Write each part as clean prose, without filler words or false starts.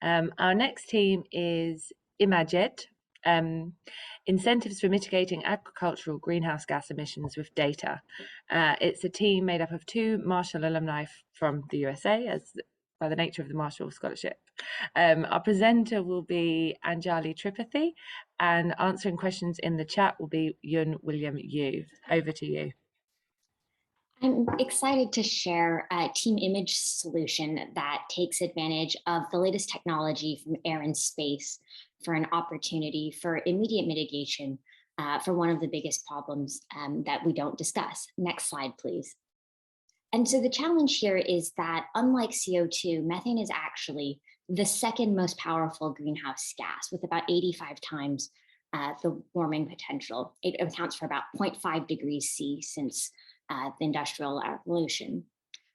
Our next team is IMAGED, Incentives for Mitigating Agricultural Greenhouse Gas Emissions with Data. It's a team made up of two Marshall alumni from the USA, as by the nature of the Marshall Scholarship. Our presenter will be Anjali Tripathi, and answering questions in the chat will be Yun William Yu. Over to you. I'm excited to share a team image solution that takes advantage of the latest technology from air and space for an opportunity for immediate mitigation for one of the biggest problems that we don't discuss. Next slide, please. And so the challenge here is that unlike CO2, methane is actually the second most powerful greenhouse gas with about 85 times the warming potential. It accounts for about 0.5 degrees C since the Industrial Revolution.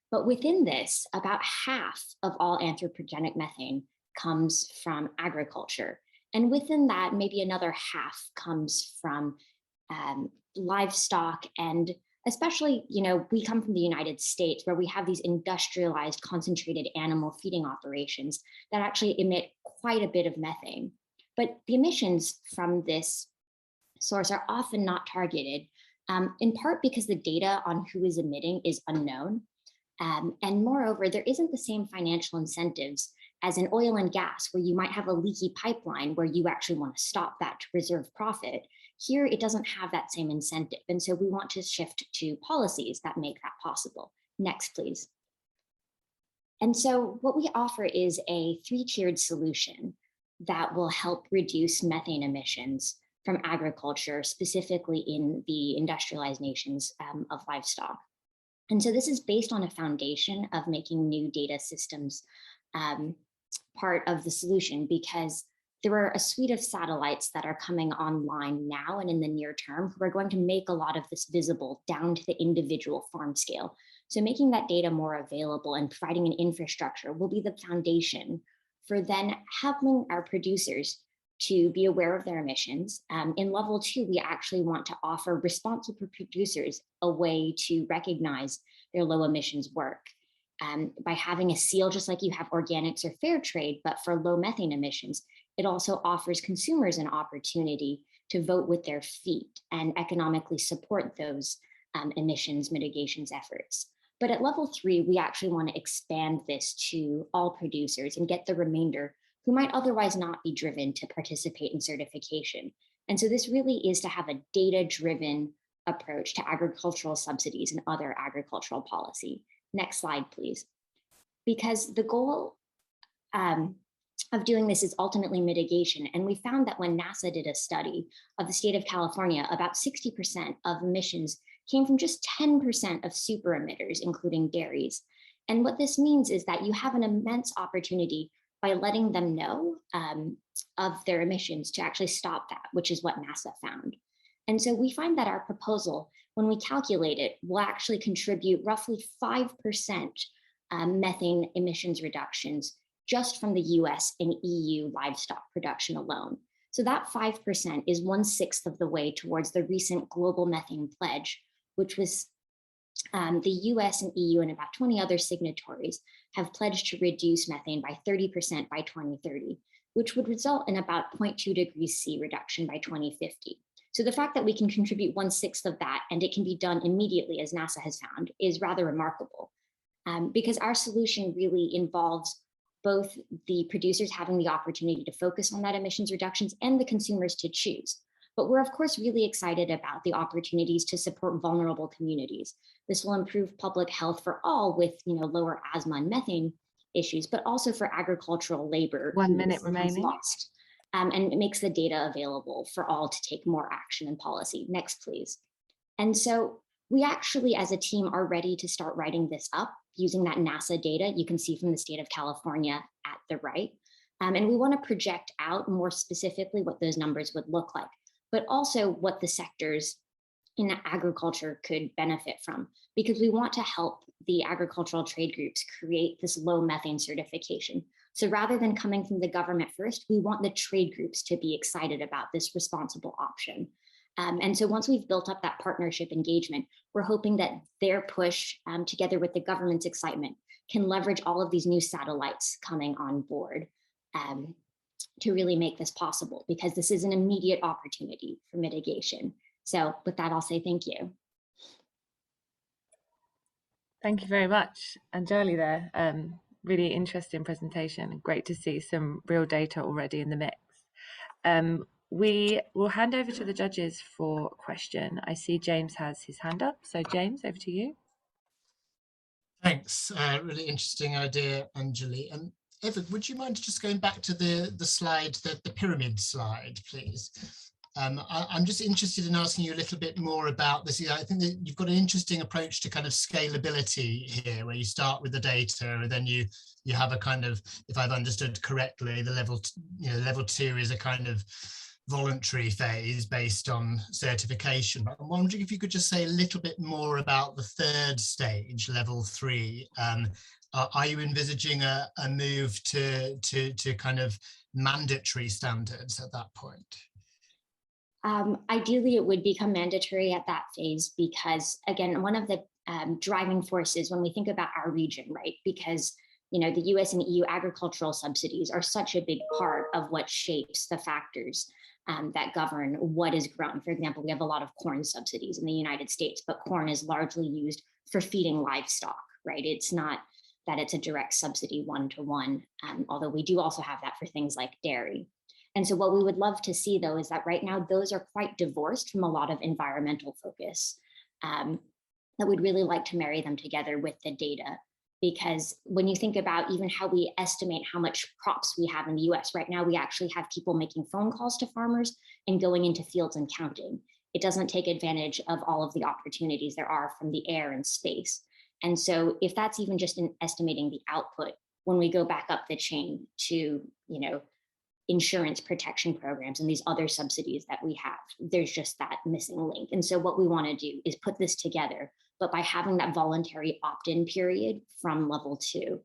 But within this, about half of all anthropogenic methane comes from agriculture. And within that, maybe another half comes from livestock, and especially, we come from the United States where we have these industrialized concentrated animal feeding operations that actually emit quite a bit of methane. But the emissions from this source are often not targeted, in part because the data on who is emitting is unknown. And moreover, there isn't the same financial incentives as in oil and gas, where you might have a leaky pipeline where you actually want to stop that to preserve profit. Here, it doesn't have that same incentive. And so we want to shift to policies that make that possible. Next, please. And so what we offer is a three-tiered solution that will help reduce methane emissions from agriculture, specifically in the industrialized nations of livestock. And so this is based on a foundation of making new data systems part of the solution, because there are a suite of satellites that are coming online now and in the near term who are going to make a lot of this visible down to the individual farm scale. So making that data more available and providing an infrastructure will be the foundation for then helping our producers to be aware of their emissions. In level 2, we actually want to offer responsible producers a way to recognize their low emissions work. By having a seal, just like you have organics or fair trade, but for low methane emissions, it also offers consumers an opportunity to vote with their feet and economically support those emissions mitigations efforts. But at level 3, we actually want to expand this to all producers and get the remainder who might otherwise not be driven to participate in certification. And so this really is to have a data-driven approach to agricultural subsidies and other agricultural policy. Next slide, please. Because the goal of doing this is ultimately mitigation. And we found that when NASA did a study of the state of California, about 60% of emissions came from just 10% of super emitters, including dairies. And what this means is that you have an immense opportunity by letting them know of their emissions to actually stop that, which is what NASA found. And so we find that our proposal, when we calculate it, will actually contribute roughly 5% methane emissions reductions just from the US and EU livestock production alone. So that 5% is 1/6 of the way towards the recent global methane pledge, which was the US and EU and about 20 other signatories have pledged to reduce methane by 30% by 2030, which would result in about 0.2 degrees C reduction by 2050. So the fact that we can contribute 1/6 of that and it can be done immediately, as NASA has found, is rather remarkable, because our solution really involves both the producers having the opportunity to focus on that emissions reductions and the consumers to choose. But we're of course really excited about the opportunities to support vulnerable communities. This will improve public health for all with lower asthma and methane issues, but also for agricultural labor. 1 minute remaining. Lost. And it makes the data available for all to take more action and policy. Next, please. And so we actually, as a team, are ready to start writing this up using that NASA data you can see from the state of California at the right. And we want to project out more specifically what those numbers would look like, but also what the sectors in agriculture could benefit from, because we want to help the agricultural trade groups create this low methane certification. So rather than coming from the government first, we want the trade groups to be excited about this responsible option. And so once we've built up that partnership engagement, we're hoping that their push, together with the government's excitement, can leverage all of these new satellites coming on board. to really make this possible, because this is an immediate opportunity for mitigation. So with that, I'll say thank you. Thank you very much, Anjali there. Really interesting presentation and great to see some real data already in the mix. We will hand over to the judges for a question. I see James has his hand up. So James, over to you. Thanks. Really interesting idea, Anjali. And Eva, would you mind just going back to the slide, the pyramid slide, please? I'm just interested in asking you a little bit more about this. I think that you've got an interesting approach to kind of scalability here, where you start with the data and then you have a kind of, if I've understood correctly, the level 2 is a kind of voluntary phase based on certification. But I'm wondering if you could just say a little bit more about the third stage, level 3. Are you envisaging a move to kind of mandatory standards at that point? Ideally, it would become mandatory at that phase, because again, one of the driving forces when we think about our region, right? Because the US and EU agricultural subsidies are such a big part of what shapes the factors that govern what is grown. For example, we have a lot of corn subsidies in the United States, but corn is largely used for feeding livestock, right? It's not that it's a direct subsidy one-to-one, although we do also have that for things like dairy. And so what we would love to see, though, is that right now those are quite divorced from a lot of environmental focus, that we'd really like to marry them together with the data. Because when you think about even how we estimate how much crops we have in the US right now, we actually have people making phone calls to farmers and going into fields and counting. It doesn't take advantage of all of the opportunities there are from the air and space. And so if that's even just in estimating the output, when we go back up the chain to, insurance protection programs and these other subsidies that we have, there's just that missing link. And so what we want to do is put this together, but by having that voluntary opt-in period from level 2,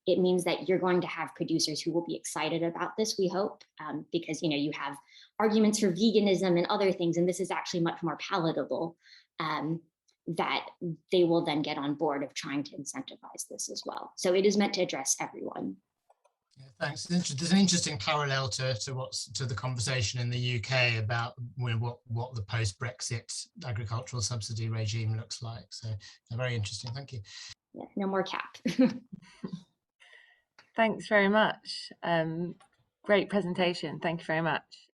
it means that you're going to have producers who will be excited about this, we hope, because you have arguments for veganism and other things, and this is actually much more palatable, that they will then get on board of trying to incentivize this as well. So it is meant to address everyone. Yeah, thanks. There's an interesting parallel to the conversation in the UK about what the post-Brexit agricultural subsidy regime looks like. So very interesting. Thank you. Yeah, no more cap. Thanks very much. Great presentation. Thank you very much.